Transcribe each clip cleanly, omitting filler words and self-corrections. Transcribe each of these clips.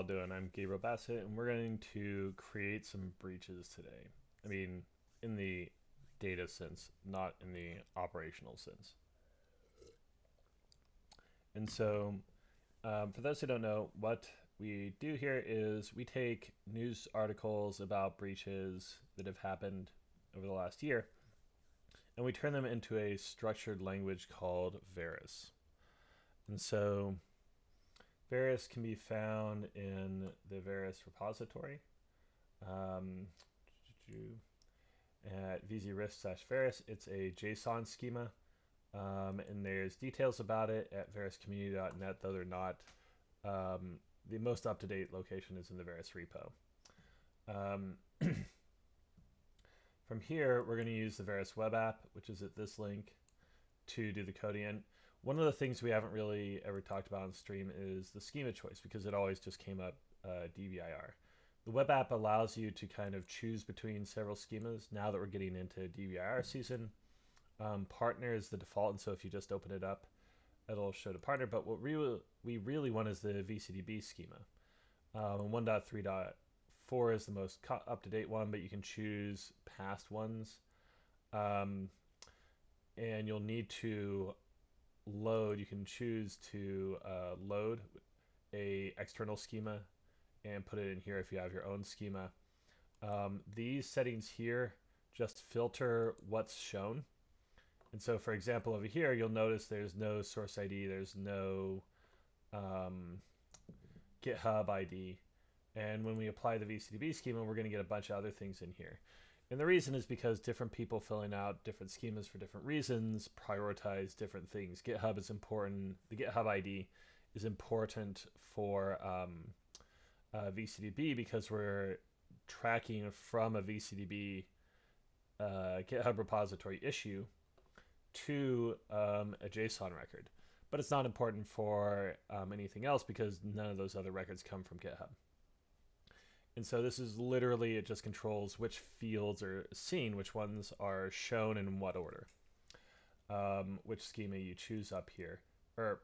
doing? I'm Gabriel Bassett, and we're going to create some breaches today. I mean, in the data sense, not in the operational sense. And so, for those who don't know, what we do here is we take news articles about breaches that have happened over the last year, and we turn them into a structured language called Varus. And so Varus can be found in the Varus repository at vzrisk/Varus. It's a JSON schema, and there's details about it at varuscommunity.net, though they're not. The most up-to-date location is in the Varus repo. From here, we're going to use the Varus web app, which is at this link, to do the coding. And one of the things we haven't really ever talked about on stream is the schema choice, because it always just came up DVIR. The web app allows you to kind of choose between several schemas. Now that we're getting into DVIR season, partner is the default, and so if you just open it up, it'll show the partner. But what we really want is the VCDB schema. 1.3.4 is the most up-to-date one, but you can choose past ones. And you'll need to load, you can choose to load a external schema and put it in here if you have your own schema. These settings here just filter what's shown. And so, for example, over here, you'll notice there's no source ID, there's no GitHub ID. And when we apply the VCDB schema, we're going to get a bunch of other things in here. And the reason is because different people filling out different schemas for different reasons prioritize different things. GitHub is important. The GitHub ID is important for VCDB because we're tracking from a VCDB GitHub repository issue to a JSON record. But it's not important for anything else because none of those other records come from GitHub. And so this is literally, it just controls which fields are seen, which ones are shown and in what order, which schema you choose up here. Or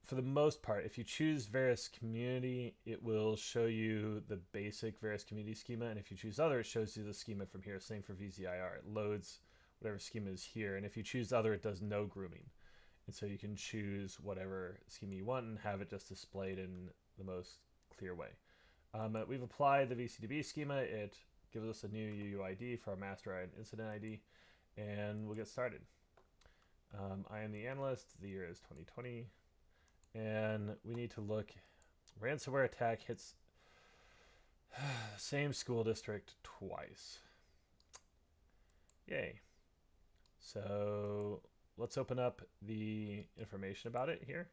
for the most part, if you choose Varus Community, it will show you the basic Varus Community schema. And if you choose other, it shows you the schema from here. Same for VZIR. It loads whatever schema is here. And if you choose other, it does no grooming. And so you can choose whatever schema you want and have it just displayed in the most clear way. We've applied the VCDB schema. It gives us a new UUID for our master and incident ID, and we'll get started. I am the analyst. The year is 2020, and we need to look. Ransomware attack hits same school district twice. Yay. So let's open up the information about it here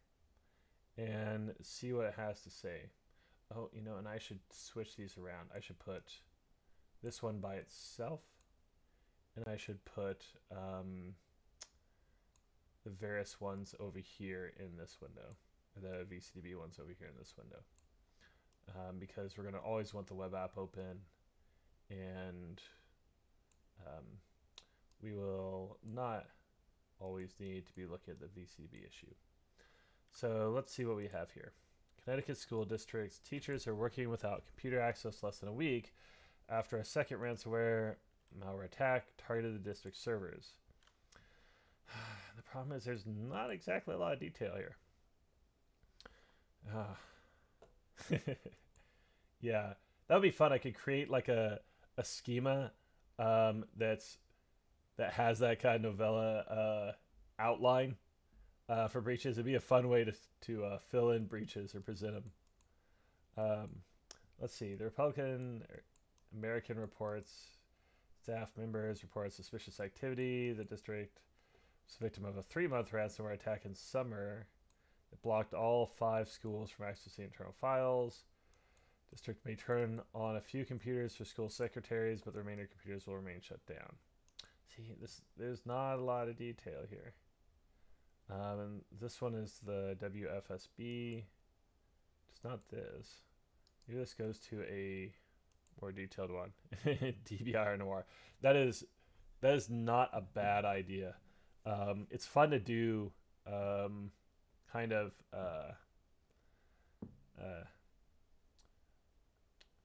and see what it has to say. Oh, you know, and I should switch these around. I should put this one by itself, and I should put the Varus ones over here in this window, or the VCDB ones over here in this window, because we're going to always want the web app open, and we will not always need to be looking at the VCDB issue. So let's see what we have here. Connecticut school districts teachers are working without computer access less than a week after a second ransomware malware attack targeted the district servers. The problem is there's not exactly a lot of detail here. Yeah, that would be fun. I could create like a schema that has that kind of novella outline. For breaches, it'd be a fun way to fill in breaches or present them. Let's see. The American reports staff members report suspicious activity. The district was the victim of a 3-month ransomware attack in summer. It blocked all 5 schools from accessing internal files. District may turn on a few computers for school secretaries, but the remainder computers will remain shut down. See, there's not a lot of detail here. And this one is the WFSB. It's not this. Maybe this goes to a more detailed one. DBIR Noir. That is not a bad idea. It's fun to do kind of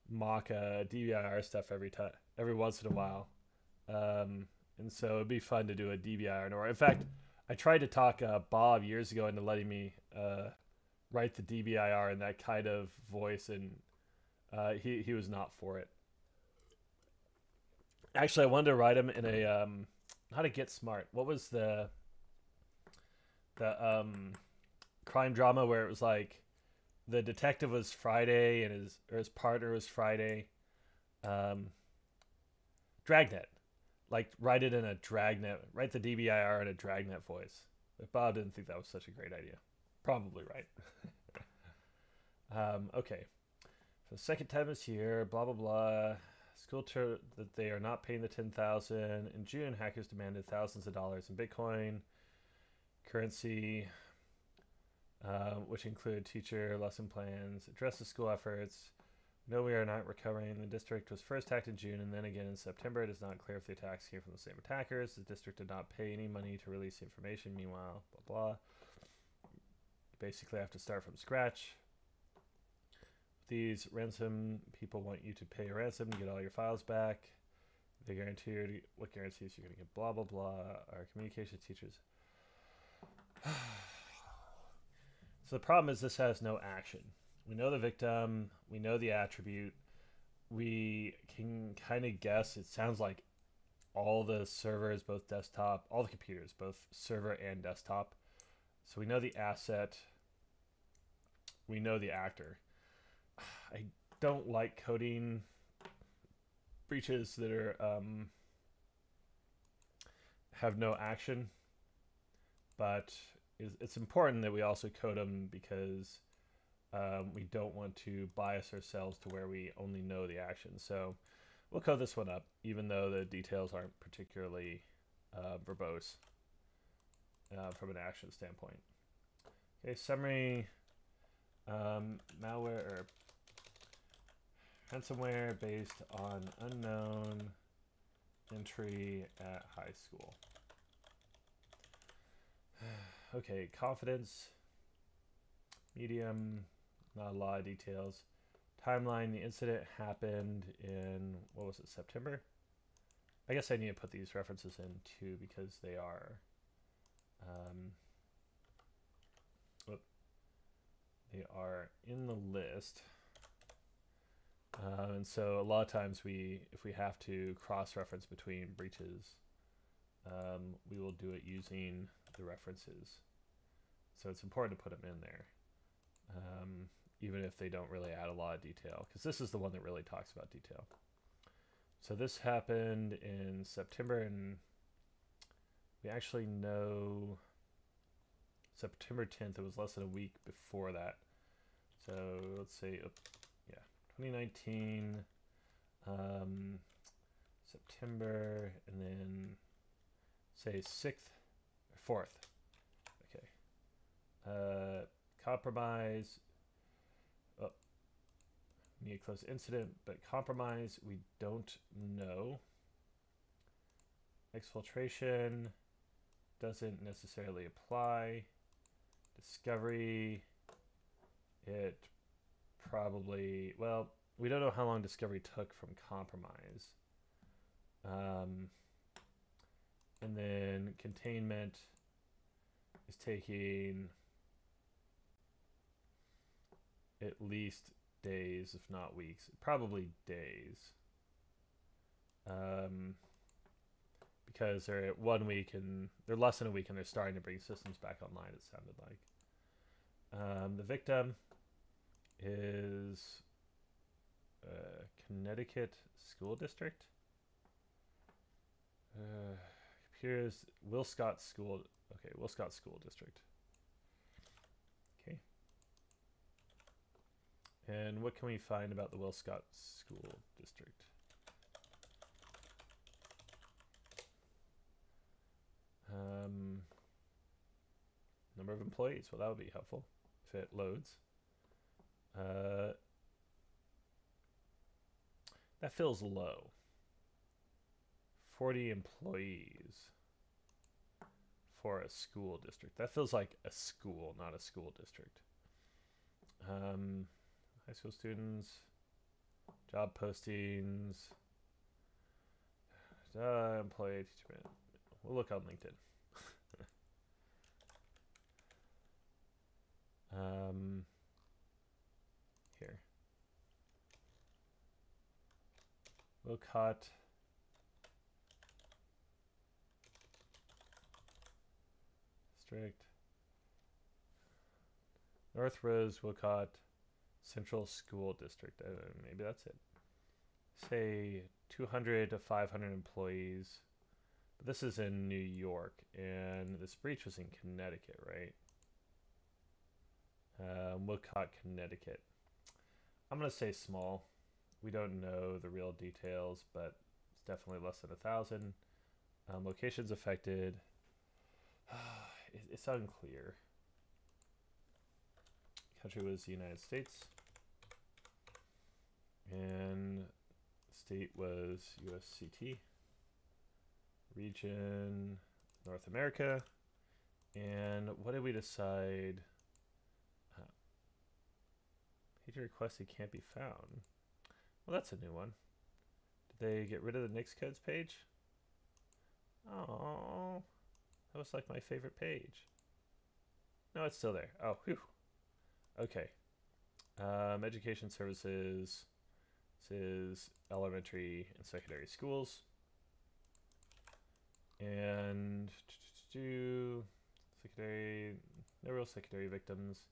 mock DBIR stuff every once in a while. And so it'd be fun to do a DBIR. Or in fact, I tried to talk Bob years ago into letting me write the DBIR in that kind of voice, and he was not for it. Actually, I wanted to write him in a how to get smart. What was the crime drama where it was like the detective was Friday and his partner was Friday? Dragnet. Like write it in a Dragnet. Write the DBIR in a Dragnet voice. But Bob didn't think that was such a great idea. Probably right. Okay. So second time this year, blah blah blah. School that they are not paying the $10,000 in June. Hackers demanded thousands of dollars in Bitcoin currency, which include teacher lesson plans. Address the school efforts. No, we are not recovering. The district was first hacked in June and then again in September. It is not clear if the attacks came from the same attackers. The district did not pay any money to release the information. Meanwhile, blah blah. Basically, I have to start from scratch. These ransom people want you to pay a ransom to get all your files back. They guarantee you what guarantees you're going to get blah blah blah. Our communication teachers. So the problem is this has no action. We know the victim. We know the attribute. We can kind of guess. It sounds like all the servers, both desktop, all the computers, both server and desktop. So we know the asset. We know the actor. I don't like coding breaches that are have no action, but it's important that we also code them because we don't want to bias ourselves to where we only know the action. So we'll code this one up, even though the details aren't particularly verbose from an action standpoint. Okay, summary. Malware or ransomware based on unknown entry at high school. Okay, confidence, medium, not a lot of details. Timeline, the incident happened in, what was it, September? I guess I need to put these references in too because they are in the list. And so a lot of times if we have to cross-reference between breaches, we will do it using the references. So it's important to put them in there, even if they don't really add a lot of detail, because this is the one that really talks about detail. So this happened in September, and we actually know September 10th. It was less than a week before that. So let's say, yeah, 2019, September, and then say 6th, 4th. Okay. Compromise. Oh, need to close incident, but compromise, we don't know. Exfiltration doesn't necessarily apply. Discovery, it probably, well, we don't know how long discovery took from compromise. And then containment is taking at least days, if not weeks, probably days. Because they're at 1 week and they're less than a week and they're starting to bring systems back online, it sounded like. The victim is Connecticut School District. Computers, Wilscott School. Okay, Wilscott School District. Okay. And what can we find about the Wilscott School District? Number of employees. Well, that would be helpful if it loads. That feels low. 40 employees for a school district. That feels like a school, not a school district. High school students, Job postings. Employee teacher. We'll look on LinkedIn. Here. Wilcott. District. North Rose, Wilcott, Central School District. Maybe that's it. Say 200 to 500 employees. But this is in New York, and this breach was in Connecticut, right? Wilcott, Connecticut. I'm going to say small. We don't know the real details, but it's definitely less than 1,000. Locations affected. It's unclear. Country was the United States. And state was USCT. Region, North America. And what did we decide? Page requested can't be found. Well, that's a new one. Did they get rid of the NICS codes page? Oh, that was like my favorite page. No, it's still there. Oh, whew. Okay. Education services. This is elementary and secondary schools. And secondary, no real secondary victims.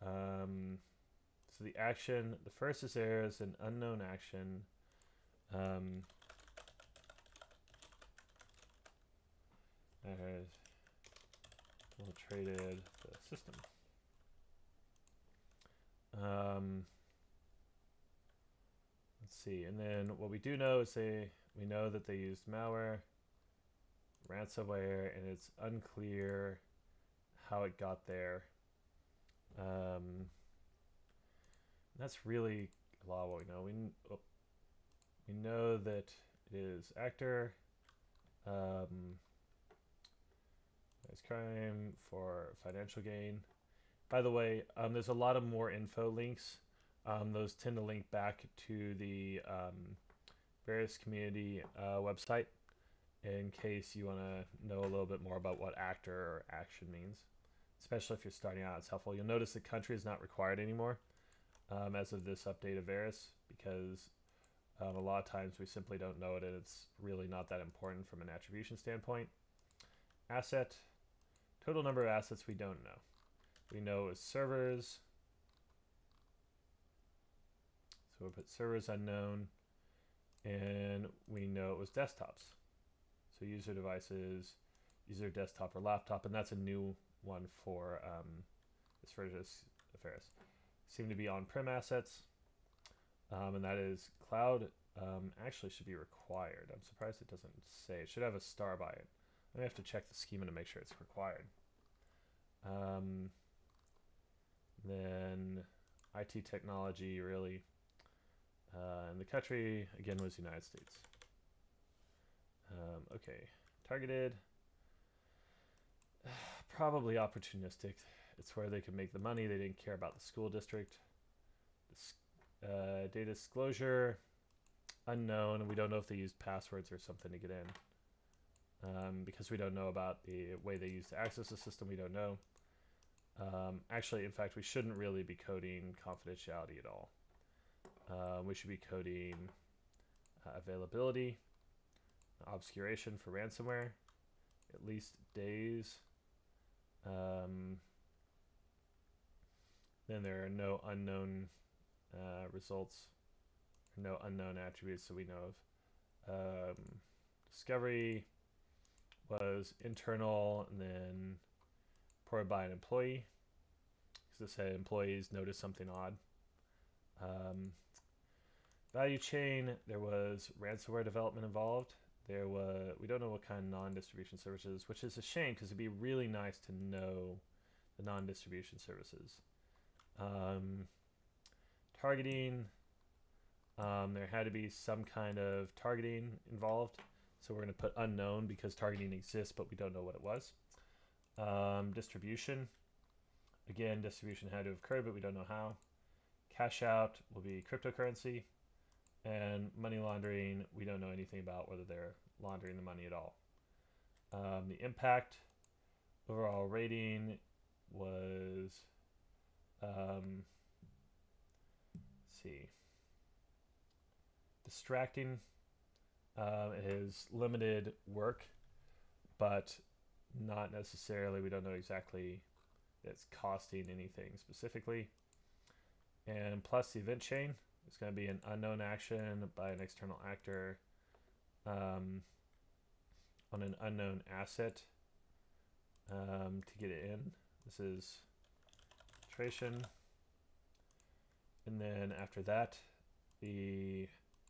So the action, the first is there is an unknown action. That has infiltrated the system. Let's see, and then what we do know is we know that they used malware, ransomware, and it's unclear how it got there. That's really a lot of what we know. We know that it is actor. There's crime for financial gain. By the way, there's a lot of more info links. Those tend to link back to the various community website in case you want to know a little bit more about what actor or action means. Especially if you're starting out, it's helpful. You'll notice the country is not required anymore as of this update of Varus, because a lot of times we simply don't know it, and it's really not that important from an attribution standpoint. Asset, total number of assets we don't know. We know it's servers. So we'll put servers unknown, and we know it was desktops. So user devices, user desktop or laptop, and that's a new one for this version of Varus. Seem to be on-prem assets, and that is cloud. Actually should be required. I'm surprised it doesn't say. It should have a star by it. I have to check the schema to make sure it's required. Then IT technology, really. And the country, again, was the United States. Okay, targeted. Probably opportunistic. It's where they could make the money. They didn't care about the school district. Data disclosure, unknown. We don't know if they used passwords or something to get in. Because we don't know about the way they used to access the system, we don't know. Actually, in fact, we shouldn't really be coding confidentiality at all. We should be coding availability, obscuration for ransomware, at least days. Then there are no unknown results, no unknown attributes that we know of. Discovery was internal and then reported by an employee, because it said employees noticed something odd. Value chain, there was ransomware development involved. We don't know what kind of non-distribution services, which is a shame because it'd be really nice to know the non-distribution services. Targeting, there had to be some kind of targeting involved. So we're going to put unknown because targeting exists, but we don't know what it was. Distribution, again, distribution had to have occurred, but we don't know how. Cash out will be cryptocurrency. And money laundering, we don't know anything about whether they're laundering the money at all. The impact overall rating was, let's see, distracting. It has limited work, but not necessarily, we don't know exactly it's costing anything specifically. And plus the event chain is going to be an unknown action by an external actor on an unknown asset to get it in. This is filtration. And then after that, the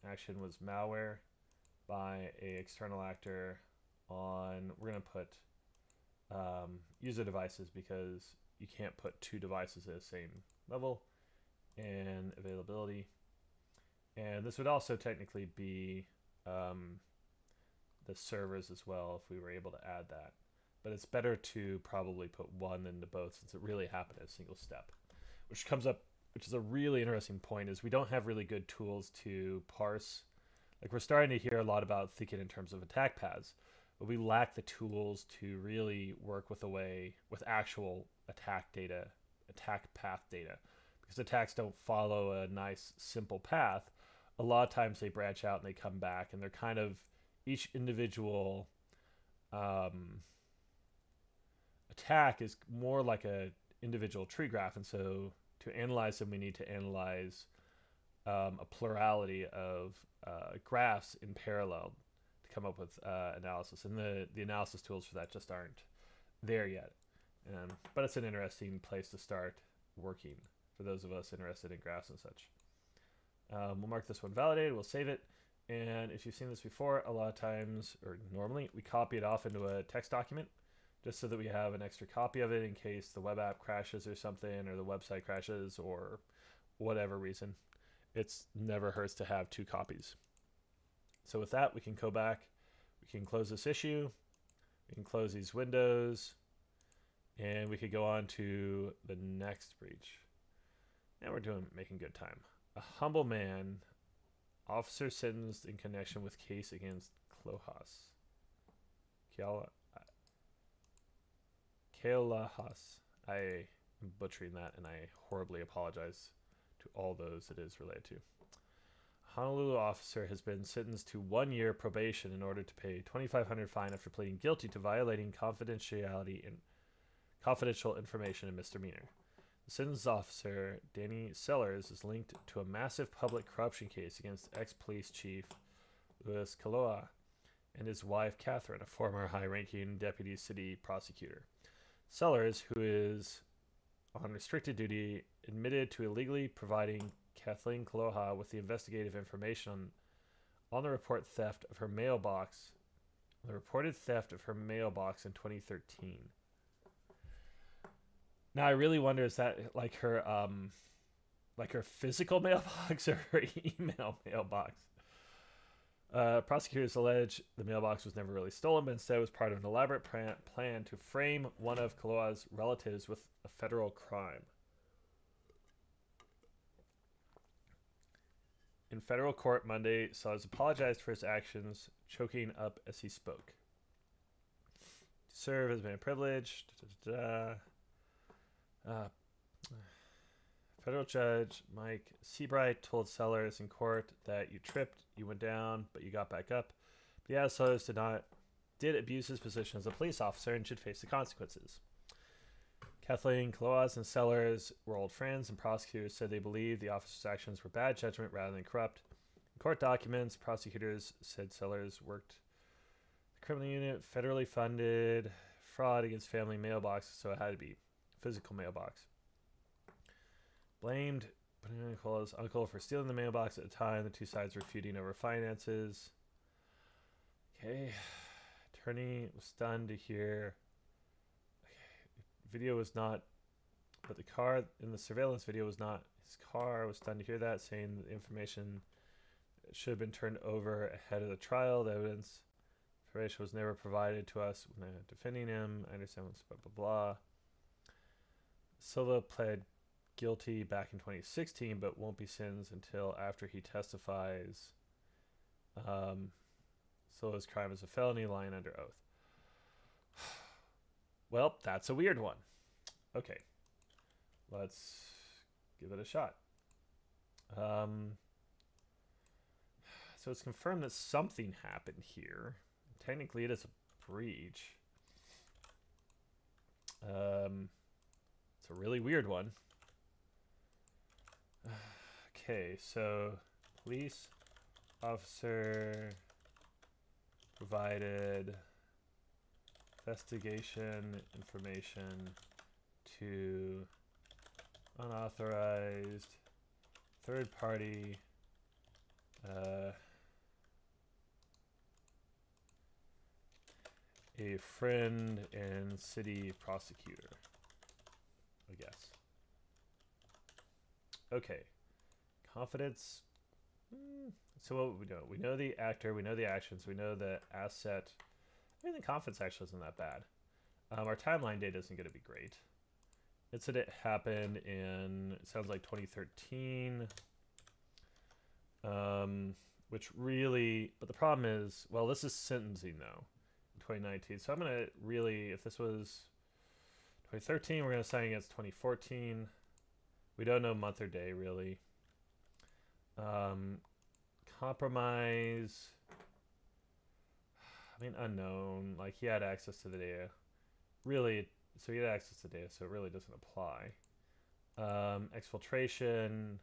action was malware by a external actor on, we're going to put user devices because you can't put two devices at the same level, and availability. And this would also technically be the servers as well if we were able to add that. But it's better to probably put one into both since it really happened as a single step. Which comes up, which is a really interesting point, is we don't have really good tools to parse. Like, we're starting to hear a lot about thinking in terms of attack paths, but we lack the tools to really work with actual attack data, attack path data. Because attacks don't follow a nice, simple path. A lot of times they branch out and they come back, and they're kind of each individual attack is more like a individual tree graph, and so to analyze them, we need to analyze a plurality of graphs in parallel to come up with analysis, and the analysis tools for that just aren't there yet. But it's an interesting place to start working for those of us interested in graphs and such. We'll mark this one validated, we'll save it, and if you've seen this before, a lot of times, or normally, we copy it off into a text document just so that we have an extra copy of it in case the web app crashes or something, or the website crashes, or whatever reason. It's never hurts to have two copies. So with that, we can go back, we can close this issue, we can close these windows, and we could go on to the next breach. And we're making good time. A humble man, officer sentenced in connection with case against Clohas. Keolahas. I am butchering that, and I horribly apologize to all those it is related to. A Honolulu officer has been sentenced to 1 year probation in order to pay $2,500 fine after pleading guilty to violating confidentiality and confidential information in misdemeanor. The sentenced officer, Danny Sellers, is linked to a massive public corruption case against ex-police chief Louis Kaloa and his wife, Catherine, a former high-ranking deputy city prosecutor. Sellers, who is on restricted duty, admitted to illegally providing Kathleen Kaloha with the investigative information on the reported theft of her mailbox in 2013. Now I really wonder, is that like her physical mailbox or her email mailbox? Prosecutors allege the mailbox was never really stolen, but instead was part of an elaborate plan to frame one of Kaloa's relatives with a federal crime. In federal court Monday, Sellers apologized for his actions, choking up as he spoke. To serve has been a privilege. Federal judge Mike Seabright told Sellers in court that you tripped, you went down, but you got back up. But yeah, Sellers did abuse his position as a police officer and should face the consequences. Kathleen Kaloas and Sellers were old friends, and prosecutors said they believed the officer's actions were bad judgment rather than corrupt. In court documents, prosecutors said Sellers worked the criminal unit, federally funded fraud against family mailboxes, so it had to be physical mailbox. Blamed Kaloa's uncle for stealing the mailbox at the time. The two sides were feuding over finances. Okay. Attorney was stunned to hear. Video was not, but the car in the surveillance video was not his car. Was stunned to hear that, saying the information should have been turned over ahead of the trial. The evidence information was never provided to us when defending him. I understand what's blah blah blah. Silva pled guilty back in 2016, but won't be sentenced until after he testifies. So his crime is a felony, lying under oath. Well, that's a weird one. Okay, let's give it a shot. So it's confirmed that something happened here. Technically, it is a breach. It's a really weird one. Okay, so police officer provided investigation information to unauthorized third party a friend and city prosecutor, I guess. Okay. Confidence. So what we know? We know the actor, we know the actions, we know the asset. I mean, the confidence actually isn't that bad. Our timeline data isn't going to be great. Incident happened in, it sounds like 2013. Which really, but the problem is, well, this is sentencing though, in 2019. So I'm going to really, if this was 2013, we're going to sign against 2014. We don't know month or day really. Compromise. I mean, unknown. Like, he had access to the data. Really, so he had access to data, so it really doesn't apply. Exfiltration,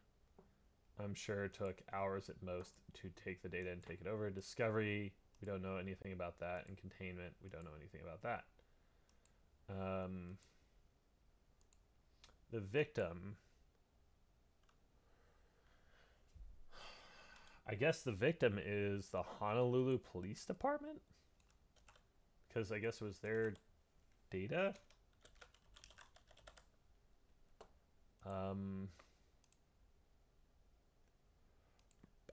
I'm sure took hours at most to take the data and take it over. Discovery, we don't know anything about that. And containment, we don't know anything about that. The victim, I guess the victim is the Honolulu Police Department? Because I guess it was their data?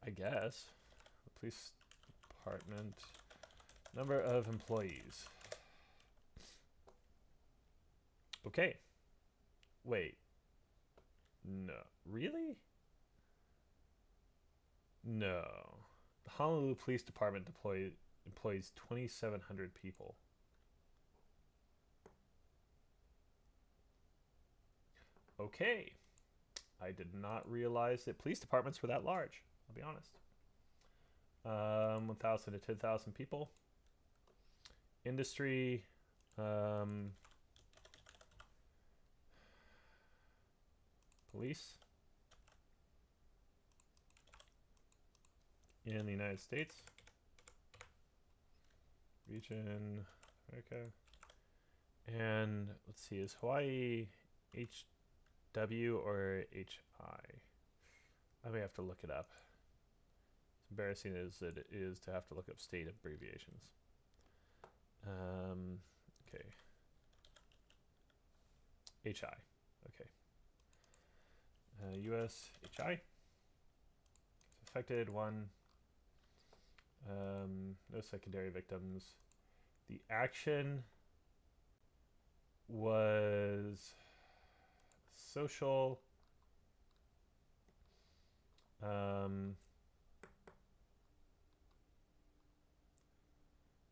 I guess. The police department. Number of employees. Okay. Wait. No. Really? No. The Honolulu Police Department employs 2,700 people. Okay. I did not realize that police departments were that large. I'll be honest. 1,000 to 10,000 people. Industry. Police. In the United States. Region. America. And let's see, is Hawaii HW or HI? I may have to look it up. As embarrassing as it is to have to look up state abbreviations. Okay. HI. Okay. US HI. Affected one. No secondary victims. The action was social.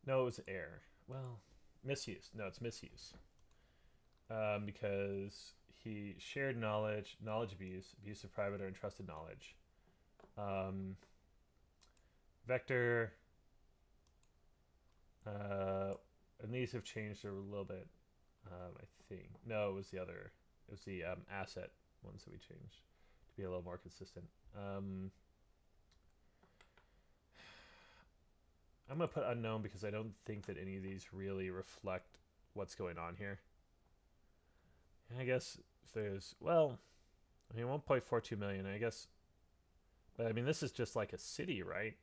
No, it was air. Well, misuse. No, it's misuse. Because he shared knowledge abuse, abuse of private or entrusted knowledge. Vector. And these have changed a little bit. I think. No, it was the other. It was the asset ones that we changed to be a little more consistent. I'm going to put unknown because I don't think that any of these really reflect what's going on here. And I guess if there's, well, I mean, 1.42 million, I guess. But I mean, this is just like a city, right?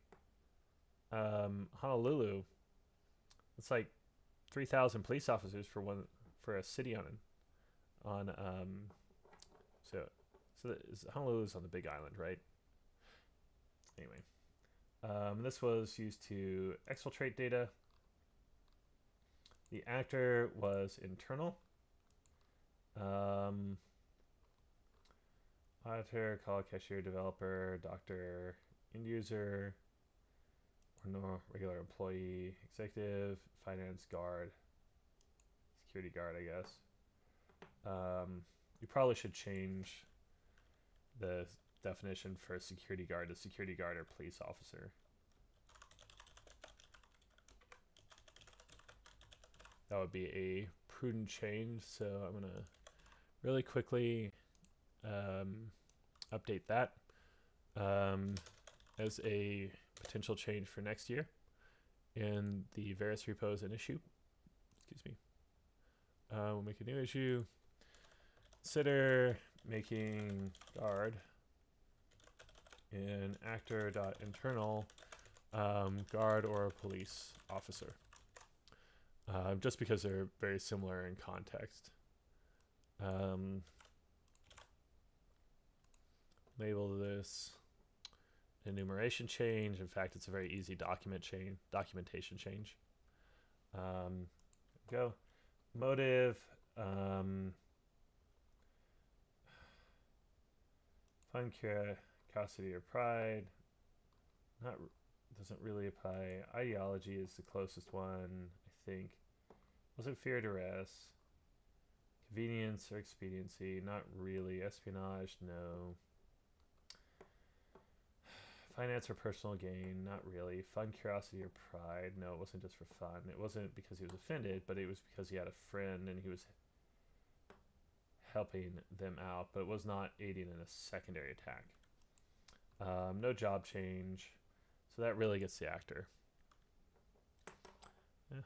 Honolulu, it's like 3,000 police officers for a city so Honolulu's on the Big Island, right? Anyway, this was used to exfiltrate data. The actor was internal. Auditor, call, cashier, developer, doctor, end user, or no regular employee, executive, finance, guard, security guard, I guess. You probably should change the definition for security guard to security guard or police officer. That would be a prudent change. So I'm going to really quickly update that as a potential change for next year in the various repos and issue. Excuse me. We'll make a new issue. Consider making guard in actor.internal guard or police officer. Just because they're very similar in context. Label this enumeration change. In fact, it's a very easy documentation change. Go. Motive. Fun, curiosity, or pride. Doesn't really apply. Ideology is the closest one, I think. Was it fear, duress? Convenience or expediency? Not really. Espionage? No. Finance or personal gain? Not really. Fun, curiosity, or pride? No, it wasn't just for fun. It wasn't because he was offended, but it was because he had a friend and he was helping them out, but it was not aiding in a secondary attack. No job change. So that really gets the actor. Yeah.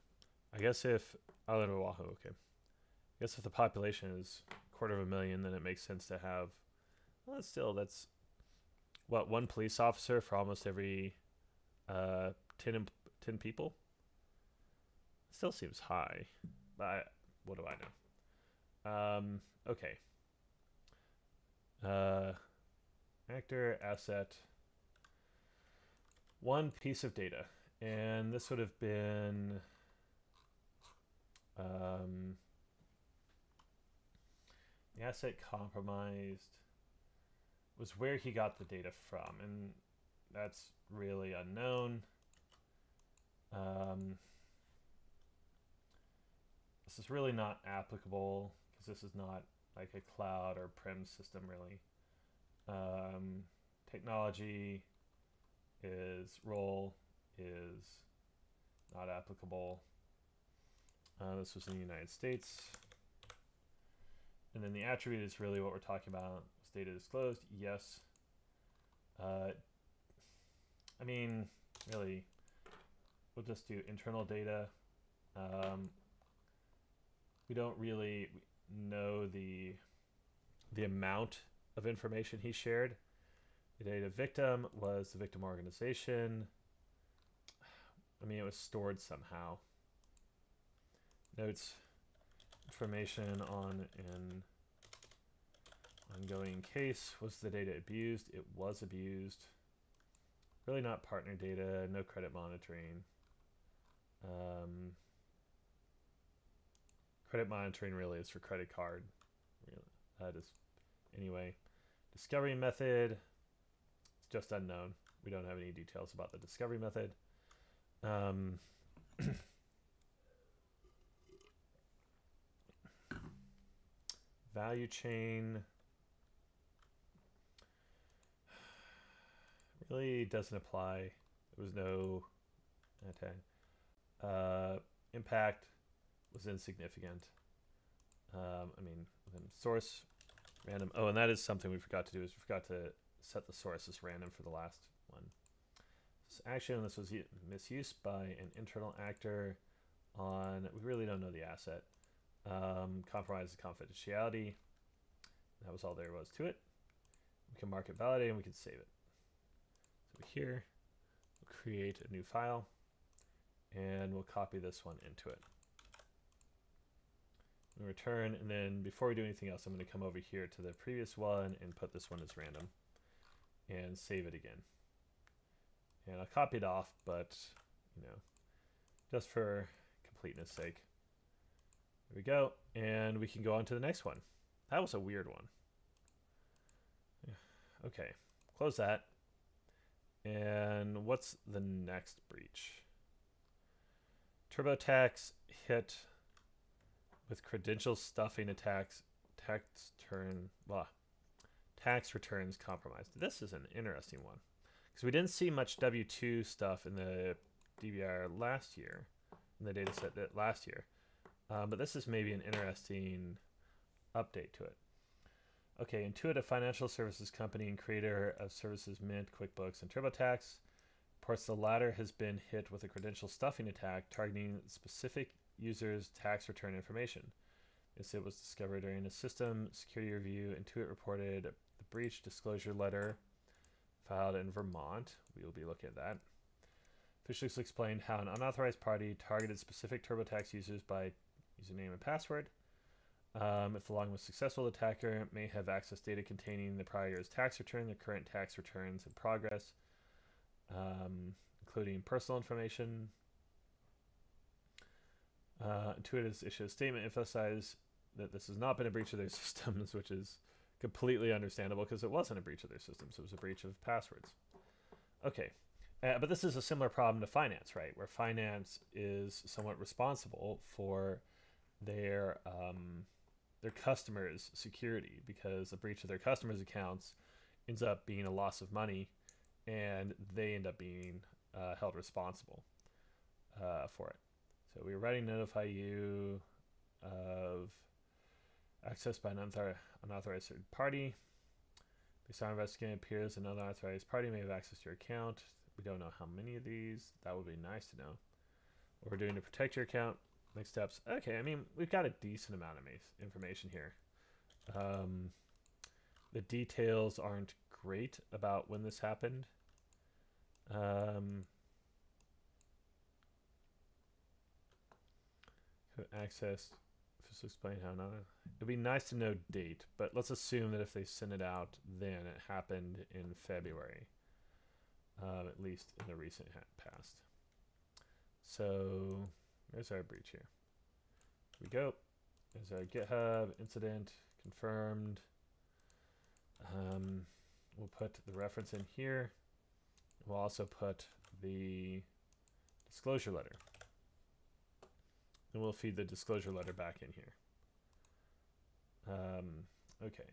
I guess if Island of Oahu, okay. I guess if the population is 250,000, then it makes sense to have, well, that's what, one police officer for almost every 10 people? Still seems high, but what do I know? Okay. Actor, asset, one piece of data. And this would have been the asset compromised was where he got the data from, and that's really unknown. This is really not applicable because this is not like a cloud or prem system really. Technology role is not applicable. This was in the United States. And then the attribute is really what we're talking about. Was data disclosed? Yes. I mean, really, we'll just do internal data. We don't really know the amount of information he shared. The data victim was the victim organization. I mean, it was stored somehow. Notes information on an ongoing case. Was the data abused? It was abused. Really not partner data, no credit monitoring. Credit monitoring really is for credit card. Anyway. Discovery method, it's just unknown. We don't have any details about the discovery method. Value chain really doesn't apply. There was no impact was insignificant. I mean, source random. Oh, and that is something we forgot to do. Is we forgot to set the source as random for the last one. This action. This was misuse by an internal actor on. We really don't know the asset. Compromise the confidentiality. That was all there was to it. We can mark it validate and we can save it. So here, we'll create a new file and we'll copy this one into it. We'll return, and then before we do anything else, I'm going to come over here to the previous one and put this one as random and save it again. And I'll copy it off, but you know, just for completeness sake. There we go, and we can go on to the next one. That was a weird one. Yeah. Okay, close that. And what's the next breach? TurboTax hit with credential stuffing attacks, tax returns compromised. This is an interesting one because we didn't see much W2 stuff in the DBR last year, in the data set that last year. But this is maybe an interesting update to it. Okay, Intuit, a financial services company and creator of services Mint, QuickBooks, and TurboTax, reports the latter has been hit with a credential stuffing attack targeting specific users' tax return information. It was discovered during a system security review. Intuit reported the breach disclosure letter filed in Vermont. We will be looking at that. Officials explained how an unauthorized party targeted specific TurboTax users by username and password. If the login was successful, the attacker may have accessed data containing the prior year's tax return, the current tax returns in progress, including personal information. Intuit has issued a statement emphasizing that this has not been a breach of their systems, which is completely understandable because it wasn't a breach of their systems. It was a breach of passwords. Okay. But this is a similar problem to finance, right? Where finance is somewhat responsible for their customers' security, because a breach of their customers' accounts ends up being a loss of money, and they end up being held responsible for it. So we're writing notify you of access by an unauthorized third party. Based on investigating, it appears an unauthorized party may have access to your account. We don't know how many of these. That would be nice to know. What we're doing to protect your account. Next steps. Okay, I mean, we've got a decent amount of information here. The details aren't great about when this happened. Access. Just explain how not. It'd be nice to know date, but let's assume that if they send it out, then it happened in February, at least in the recent past. So there's our breach here. Here we go. There's our GitHub incident confirmed. We'll put the reference in here. We'll also put the disclosure letter. And we'll feed the disclosure letter back in here. Okay.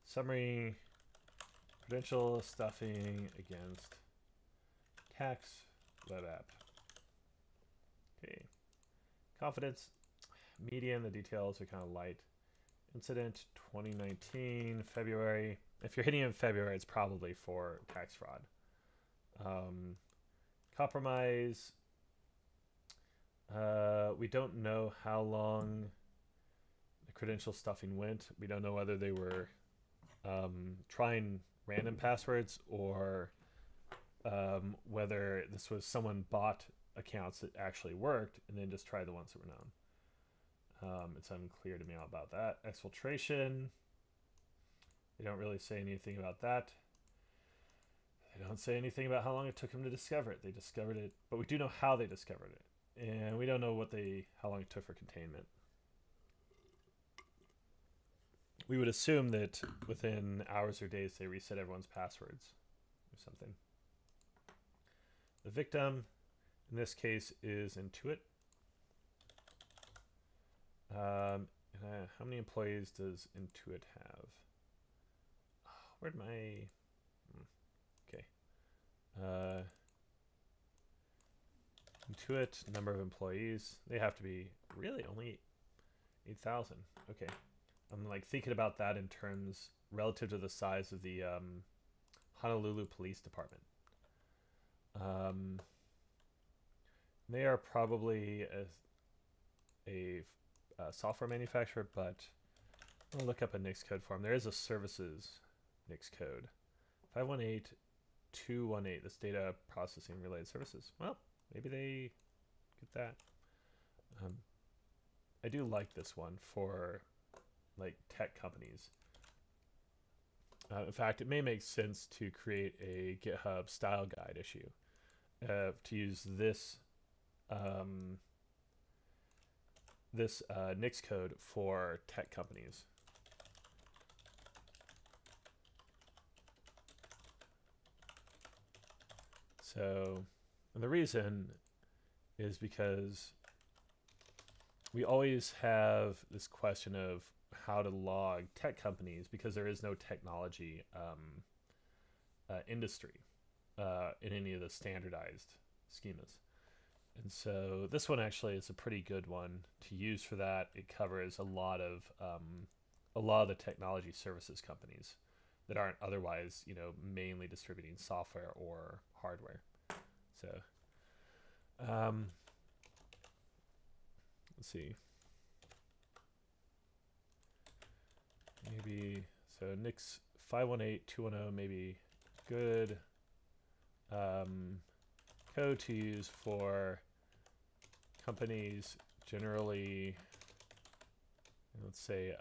Summary. Credential stuffing against tax web app. Okay. Confidence. Median. The details are kind of light. Incident 2019, February. If you're hitting in February, it's probably for tax fraud. Compromise. We don't know how long the credential stuffing went. We don't know whether they were trying random passwords or whether this was someone bought accounts that actually worked and then just tried the ones that were known. It's unclear to me about that. Exfiltration. They don't really say anything about that. They don't say anything about how long it took them to discover it. They discovered it, but we do know how they discovered it. And we don't know how long it took for containment. We would assume that within hours or days they reset everyone's passwords or something. The victim in this case is Intuit. How many employees does Intuit have? Oh, where'd my... Okay. Intuit, number of employees. They have to be really only 8,000. Okay. I'm like thinking about that in terms relative to the size of the Honolulu Police Department. They are probably a software manufacturer, but I'll look up a NICS code for them. There is a services NICS code. 518.218. This data processing related services. Well, maybe they get that. I do like this one for like tech companies. In fact, it may make sense to create a GitHub style guide issue to use this NICS code for tech companies. So, and the reason is because we always have this question of how to log tech companies because there is no technology industry in any of the standardized schemas. And so this one actually is a pretty good one to use for that. It covers a lot of the technology services companies that aren't otherwise, mainly distributing software or hardware. So let's see. Maybe so Nix 518.210 maybe good code to use for companies generally, let's say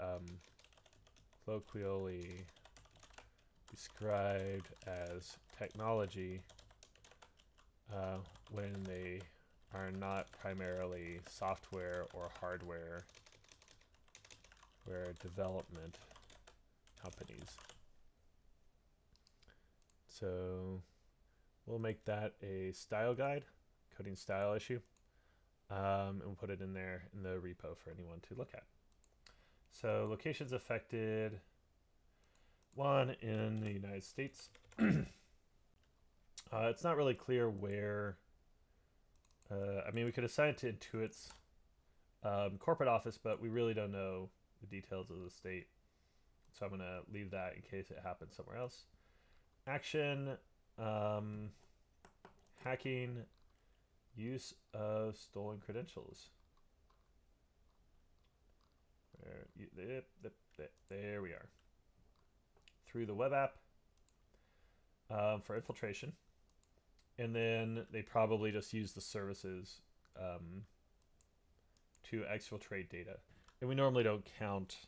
colloquially described as technology when they are not primarily software or hardware development companies. So we'll make that a style guide, coding style issue, and we'll put it in there in the repo for anyone to look at. So locations affected, one in the United States. It's not really clear where. I mean, we could assign it to Intuit's corporate office, but we really don't know the details of the state. So I'm going to leave that in case it happens somewhere else. Action, hacking, use of stolen credentials. There we are. Through the web app for infiltration. And then they probably just use the services to exfiltrate data. And we normally don't count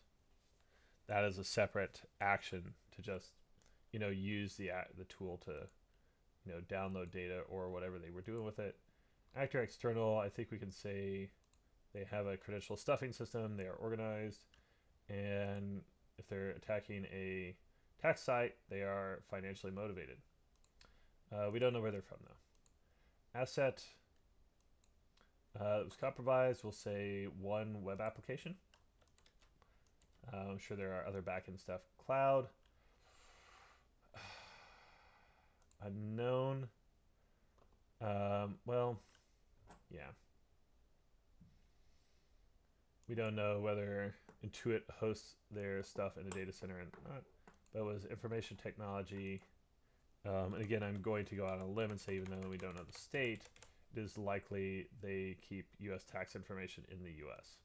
that as a separate action to just, use the tool to, download data or whatever they were doing with it. Actor external, I think we can say they have a credential stuffing system, they are organized, and if they're attacking a tax site, they are financially motivated. We don't know where they're from though. Asset that was compromised, we'll say one web application. I'm sure there are other backend stuff. Cloud. Unknown. Well, yeah. We don't know whether Intuit hosts their stuff in a data center or not. That was information technology. And again, I'm going to go out on a limb and say, even though we don't know the state, it is likely they keep U.S. tax information in the U.S.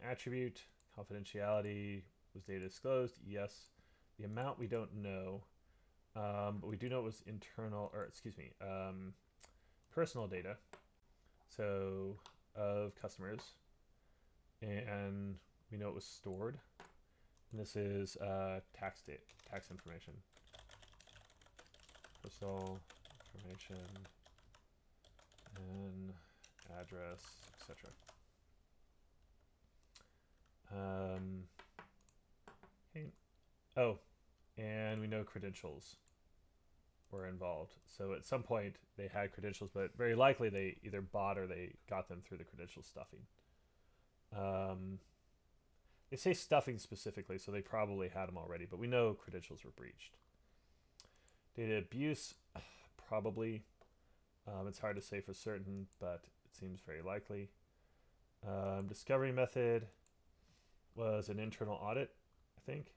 Attribute, confidentiality, was data disclosed? Yes. The amount we don't know, but we do know it was personal data, so of customers, and we know it was stored. And this is tax information. Personal information and address, etc. Oh, and we know credentials were involved. So at some point they had credentials, but very likely they either bought or they got them through the credential stuffing. They say stuffing specifically, so they probably had them already, but we know credentials were breached. Data abuse, probably. It's hard to say for certain, but it seems very likely. Discovery method was an internal audit, I think.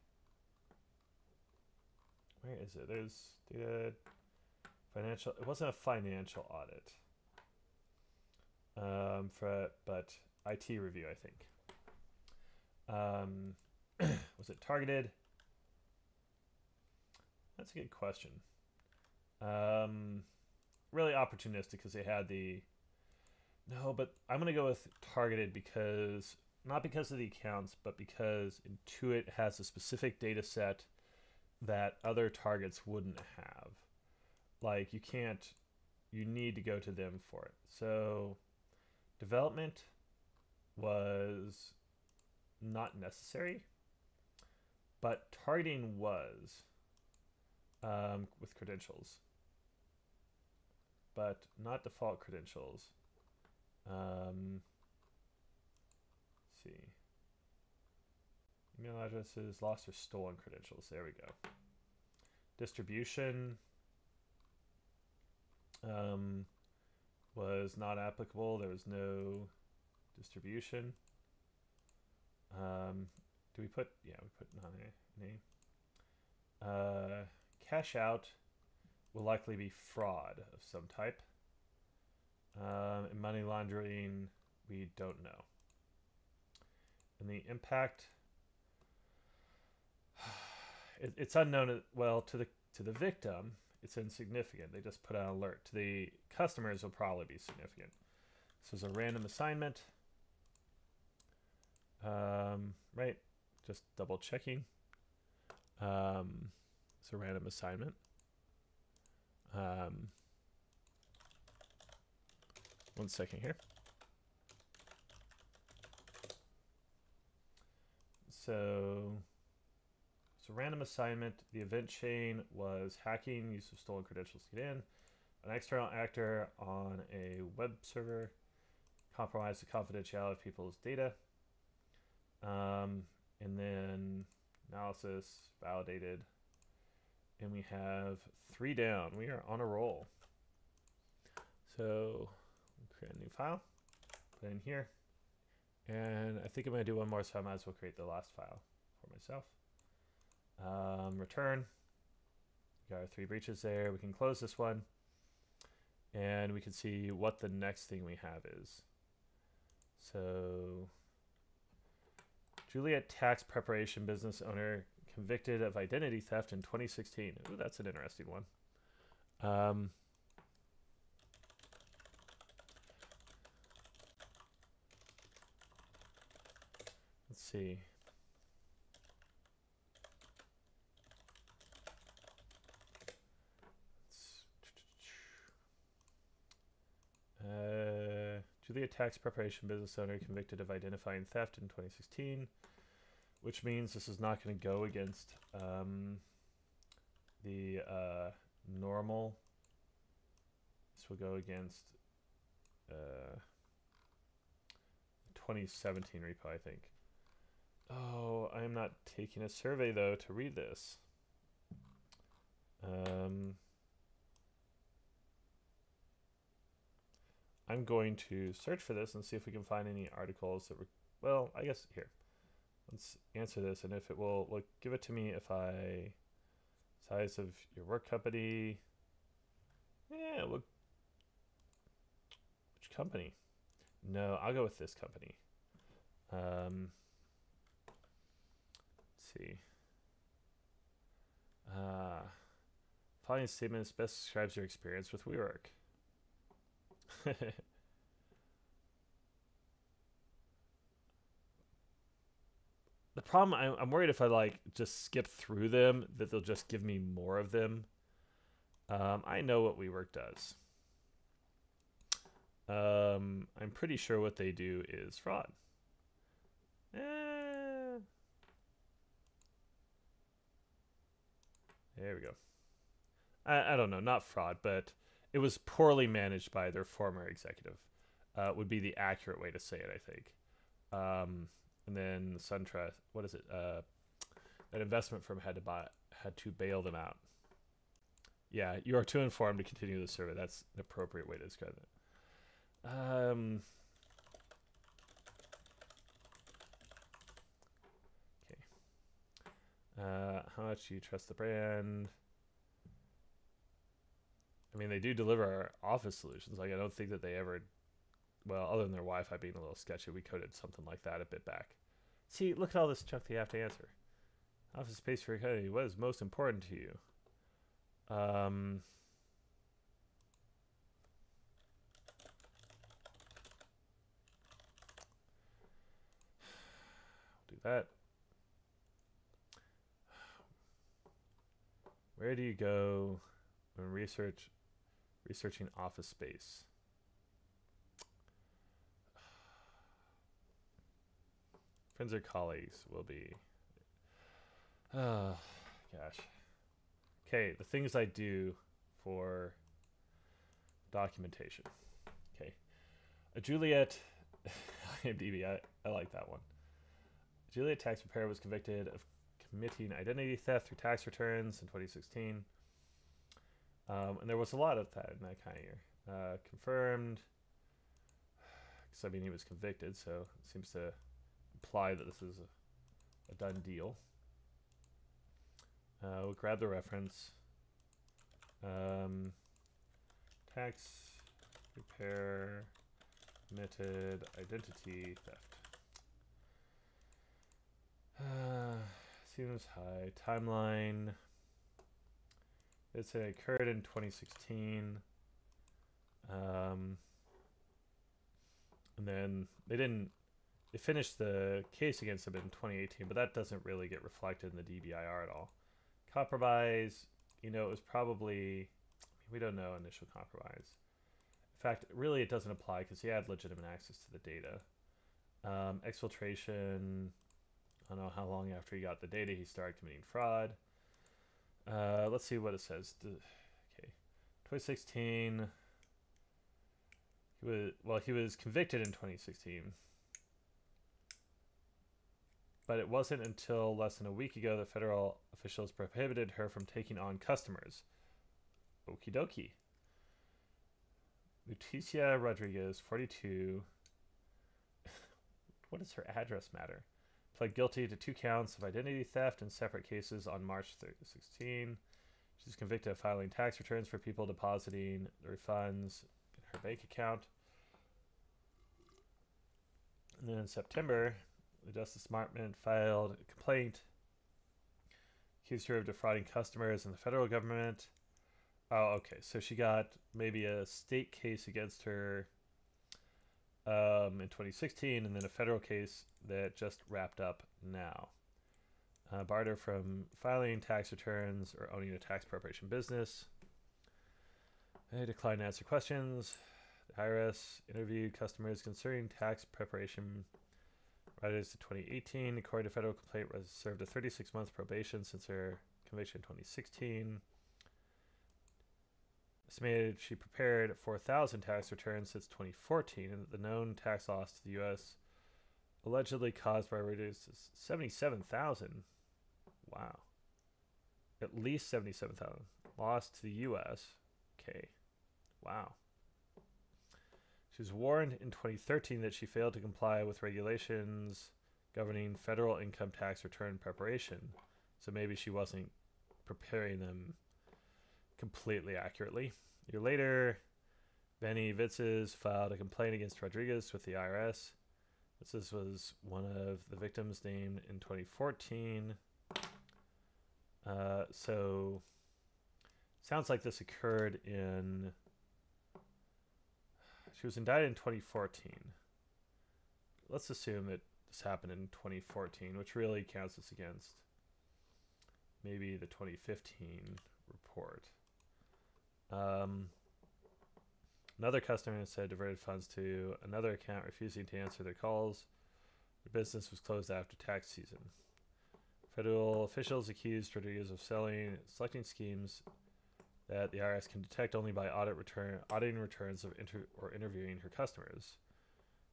Where is it? There's data financial. It wasn't a financial audit, but IT review, I think. Was it targeted? That's a good question. Really opportunistic because they had the... No, but I'm going to go with targeted because... Not because of the accounts, but because Intuit has a specific data set that other targets wouldn't have. Like, you need to go to them for it. So, development was not necessary, but targeting was with credentials. but not default credentials. Let's see. Email addresses, lost or stolen credentials. There we go. Distribution was not applicable. There was no distribution. Do we put, yeah, we put name. Cash out will likely be fraud of some type. And money laundering, we don't know. And the impact, it's unknown. Well, to the victim, it's insignificant. They just put an alert. To the customers, will probably be significant. This is a random assignment. Right, just double checking. It's a random assignment. One second here. So it's a random assignment. The event chain was hacking, use of stolen credentials to get in. An external actor on a web server compromised the confidentiality of people's data. And then analysis, validated. And we have 3 down. We are on a roll. So we'll create a new file, put it in here. And I think I'm going to do one more, so I might as well create the last file for myself. Return. We got our 3 breaches there. We can close this one. And we can see what the next thing we have is. So Juliet tax preparation business owner convicted of identity theft in 2016. Ooh, that's an interesting one. Let's see. Juliet tax preparation business owner convicted of identifying theft in 2016. Which means this is not going to go against the normal. This will go against 2017 repo, I think. Oh, I'm not taking a survey, though, to read this. I'm going to search for this and see if we can find any articles that were, well, I guess here. Let's answer this, and if it will give it to me if I size of your work company. Yeah, look. Which company? No, I'll go with this company. Let's see. Following statements best describes your experience with WeWork. The problem, I'm worried if I just skip through them, that they'll just give me more of them. I know what WeWork does. I'm pretty sure what they do is fraud. There we go. I don't know, not fraud, but it was poorly managed by their former executive. Would be the accurate way to say it, I think. And then SunTrust, what is it? That investment firm had to bail them out. Yeah, you are too informed to continue the survey. That's an appropriate way to describe it. Okay. How much do you trust the brand? I mean, they do deliver office solutions. I don't think that they ever, well, other than their Wi-Fi being a little sketchy, we coded something like that a bit back. See, look at all this junk they have to answer. Office space for your company. What is most important to you? Do that. Where do you go when researching office space? Friends or colleagues will be. Oh, gosh. Okay, the things I do for documentation. Okay. A Juliet IMDb, I like that one. A Juliet tax preparer was convicted of committing identity theft through tax returns in 2016. And there was a lot of that in that kind of year. Confirmed. Because, I mean, he was convicted, so it seems to imply that this is a done deal. We'll grab the reference. Tax repair committed identity theft. Seems high. Timeline. It said it occurred in 2016. And then they finished the case against him in 2018, but that doesn't really get reflected in the DBIR at all. Compromise, it was probably, we don't know initial compromise. In fact, really it doesn't apply because he had legitimate access to the data. Exfiltration, I don't know how long after he got the data he started committing fraud. Let's see what it says. Okay, 2016. He was convicted in 2016. But it wasn't until less than a week ago that federal officials prohibited her from taking on customers. Okie dokie. Leticia Rodriguez, 42. What does her address matter? Pled guilty to 2 counts of identity theft in separate cases on March 2016. She's convicted of filing tax returns for people depositing refunds in her bank account. And then in September, the Justice Department filed a complaint, accused her of defrauding customers and the federal government. Oh, okay. So she got maybe a state case against her in 2016, and then a federal case that just wrapped up now. Barred her from filing tax returns or owning a tax preparation business. They declined to answer questions. The IRS interviewed customers concerning tax preparation right as to 2018. According to federal complaint, was served a 36-month probation since her conviction in 2016. Estimated she prepared 4,000 tax returns since 2014, and the known tax loss to the U.S. allegedly caused by reduced 77,000. Wow. At least 77,000. Lost to the U.S. Okay. Wow. She was warned in 2013 that she failed to comply with regulations governing federal income tax return preparation. So maybe she wasn't preparing them completely accurately. A year later, Benny Vitzes filed a complaint against Rodriguez with the IRS. Vitzes was one of the victims named in 2014. So sounds like this occurred in... She was indicted in 2014. Let's assume that this happened in 2014, which really counts us against maybe the 2015 report. Another customer said diverted funds to another account, refusing to answer their calls. The business was closed after tax season. Federal officials accused Rodriguez of selecting schemes that the IRS can detect only by auditing returns of interviewing her customers.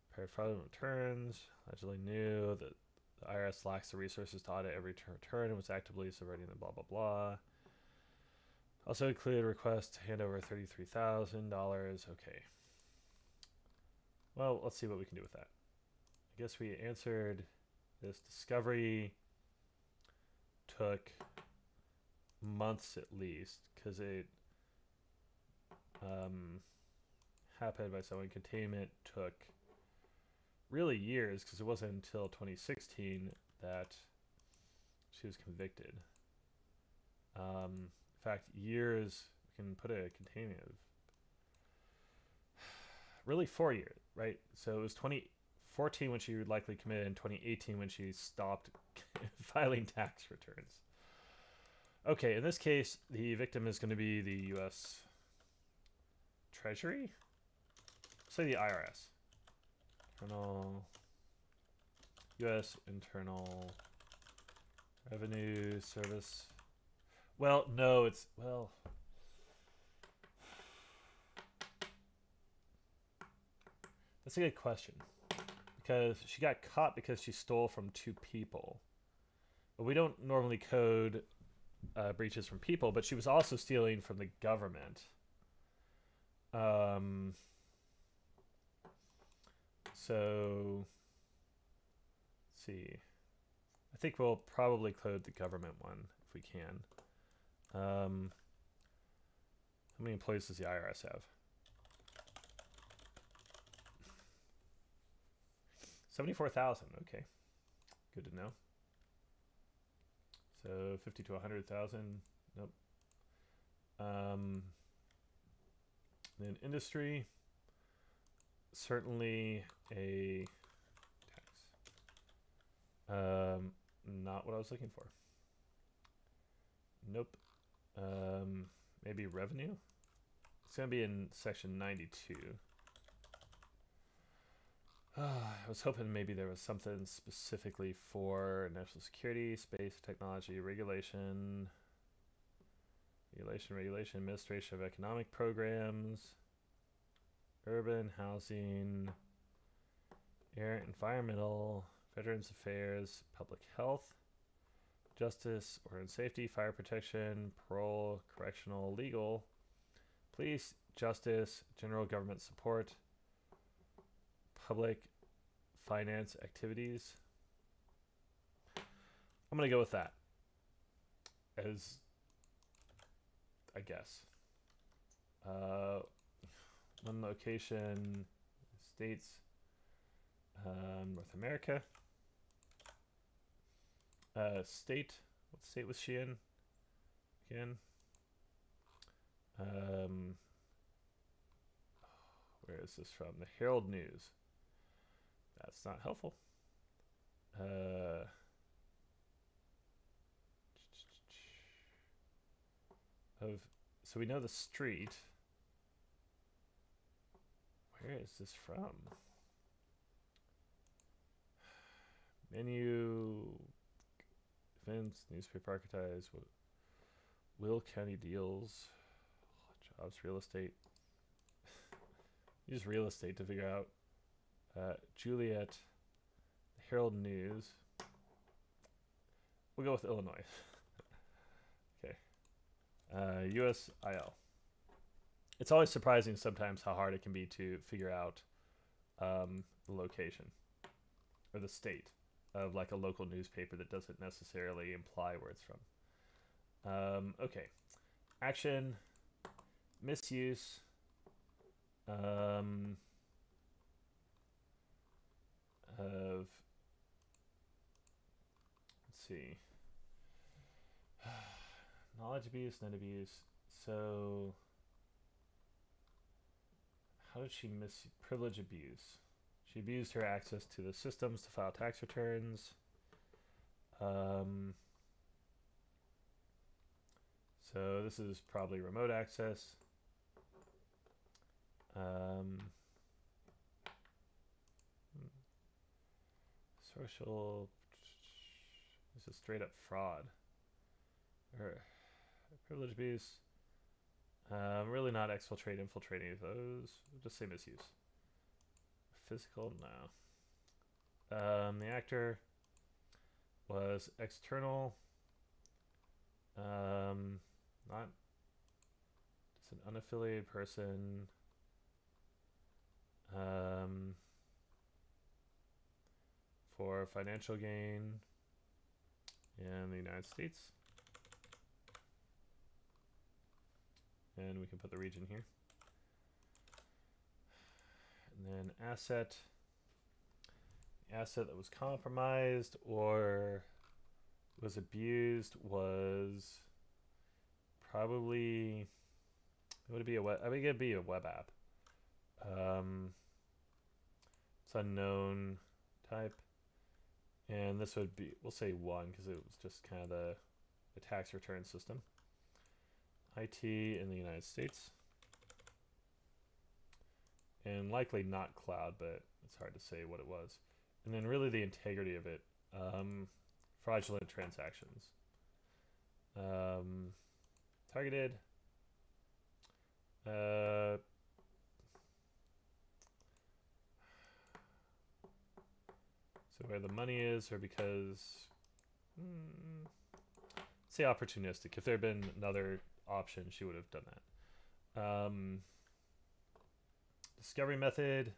Prepared fraudulent returns. Allegedly knew that the IRS lacks the resources to audit every return and was actively subverting the blah blah blah. Also included request to hand over $33,000. Okay. Well, let's see what we can do with that. I guess we answered this. Discovery took months at least because it happened by someone. Containment took really years because it wasn't until 2016 that she was convicted. In fact, years, we can put a containment of really 4 years, right? So it was 2014 when she would likely committed, and 2018 when she stopped filing tax returns. Okay, in this case, the victim is going to be the U.S. Treasury? Say the IRS. U.S. Internal Revenue Service. Well, no, it's, well, That's a good question. Because she got caught because she stole from 2 people. But we don't normally code breaches from people, but she was also stealing from the government. So, let's see. I think we'll probably code the government one if we can. How many employees does the IRS have? 74,000. Okay, good to know. So 50 to 100,000. Nope. Then industry, certainly a tax. Not what I was looking for. Nope. Maybe revenue. It's gonna be in section 92. I was hoping maybe there was something specifically for national security, space, technology, regulation, administration of economic programs, urban housing, air, environmental, veterans affairs, public health, justice or safety, fire protection, parole, correctional, legal, police, justice, general government support, public finance activities. I'm going to go with that as, I guess. One location, states, North America. State, what state was she in? Again. Where is this from? The Herald News. That's not helpful. So we know the street. Where is this from? Menu, events, newspaper archives, Will County deals, jobs, real estate. Use real estate to figure out. Juliet, the Herald News. We'll go with Illinois. Okay. USIL. It's always surprising sometimes how hard it can be to figure out the location or the state of like a local newspaper that doesn't necessarily imply where it's from. Okay. Action, misuse, of, let's see, knowledge abuse, net abuse. So how did she miss privilege abuse? She abused her access to the systems to file tax returns. So this is probably remote access. Social. This is straight up fraud. Or privilege abuse. Really not exfiltrate, infiltrate any of those. We'll just say misuse. Physical, no. The actor was external. Not just an unaffiliated person. For financial gain in the United States. And we can put the region here. And then asset. The asset that was compromised or was abused was probably, would it be a web? I think it'd be a web app. It's unknown type. And this would be, we'll say 1 because it was just kind of the tax return system. IT in the United States. And likely not cloud, but it's hard to say what it was. And then really the integrity of it. Fraudulent transactions. Targeted. So where the money is, or because say opportunistic. If there had been another option, she would have done that. Discovery method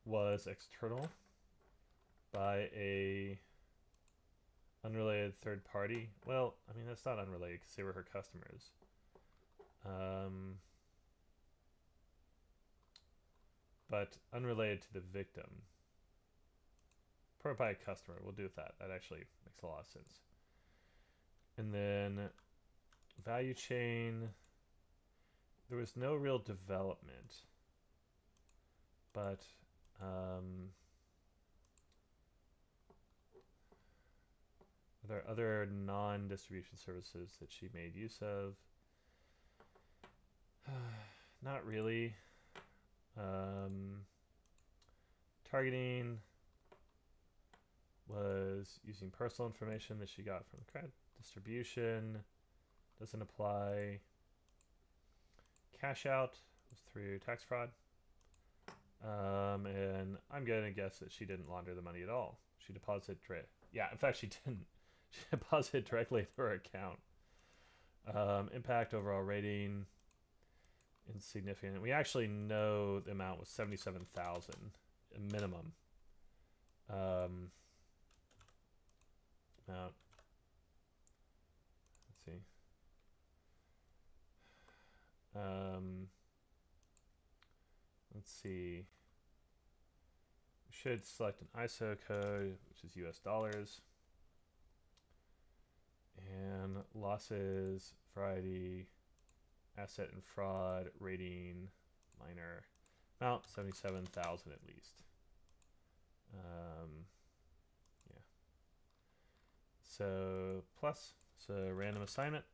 was external by a unrelated third party. Well, I mean, that's not unrelated because they were her customers. But unrelated to the victim. Or by a customer. We'll do with that. That actually makes a lot of sense. And then value chain. There was no real development. But are there other non-distribution services that she made use of? Not really. Targeting was using personal information that she got from credit distribution. Doesn't apply. Cash out was through tax fraud. And I'm going to guess that she didn't launder the money at all. She deposited yeah, in fact, she didn't. She deposited directly to her account. Impact overall rating insignificant. We actually know the amount was 77,000 minimum. Amount. Let's see. Let's see. We should select an ISO code, which is US dollars. And losses, variety, asset and fraud, rating, minor, amount 77,000 at least. Yeah. So plus, so random assignment,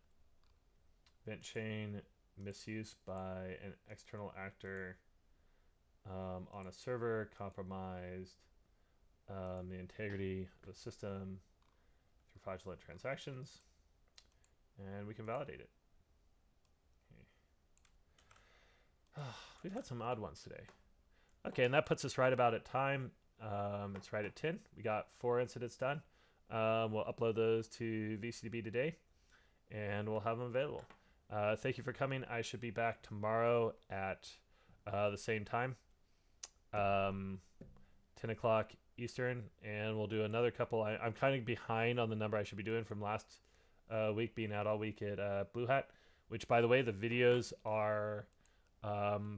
event chain, misuse by an external actor on a server, compromised the integrity of the system through fraudulent transactions, and we can validate it. Okay. We've had some odd ones today. Okay, and that puts us right about at time. It's right at 10. We got 4 incidents done. We'll upload those to VCDB today, and we'll have them available. Thank you for coming. I should be back tomorrow at the same time, 10 o'clock Eastern, and we'll do another couple. I'm kind of behind on the number I should be doing from last week, being out all week at Blue Hat, which, by the way, the videos are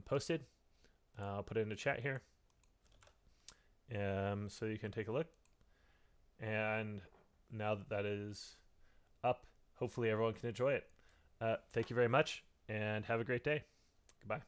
posted. I'll put it in the chat here, so you can take a look. And now that that is up, hopefully everyone can enjoy it. Thank you very much, and have a great day. Goodbye.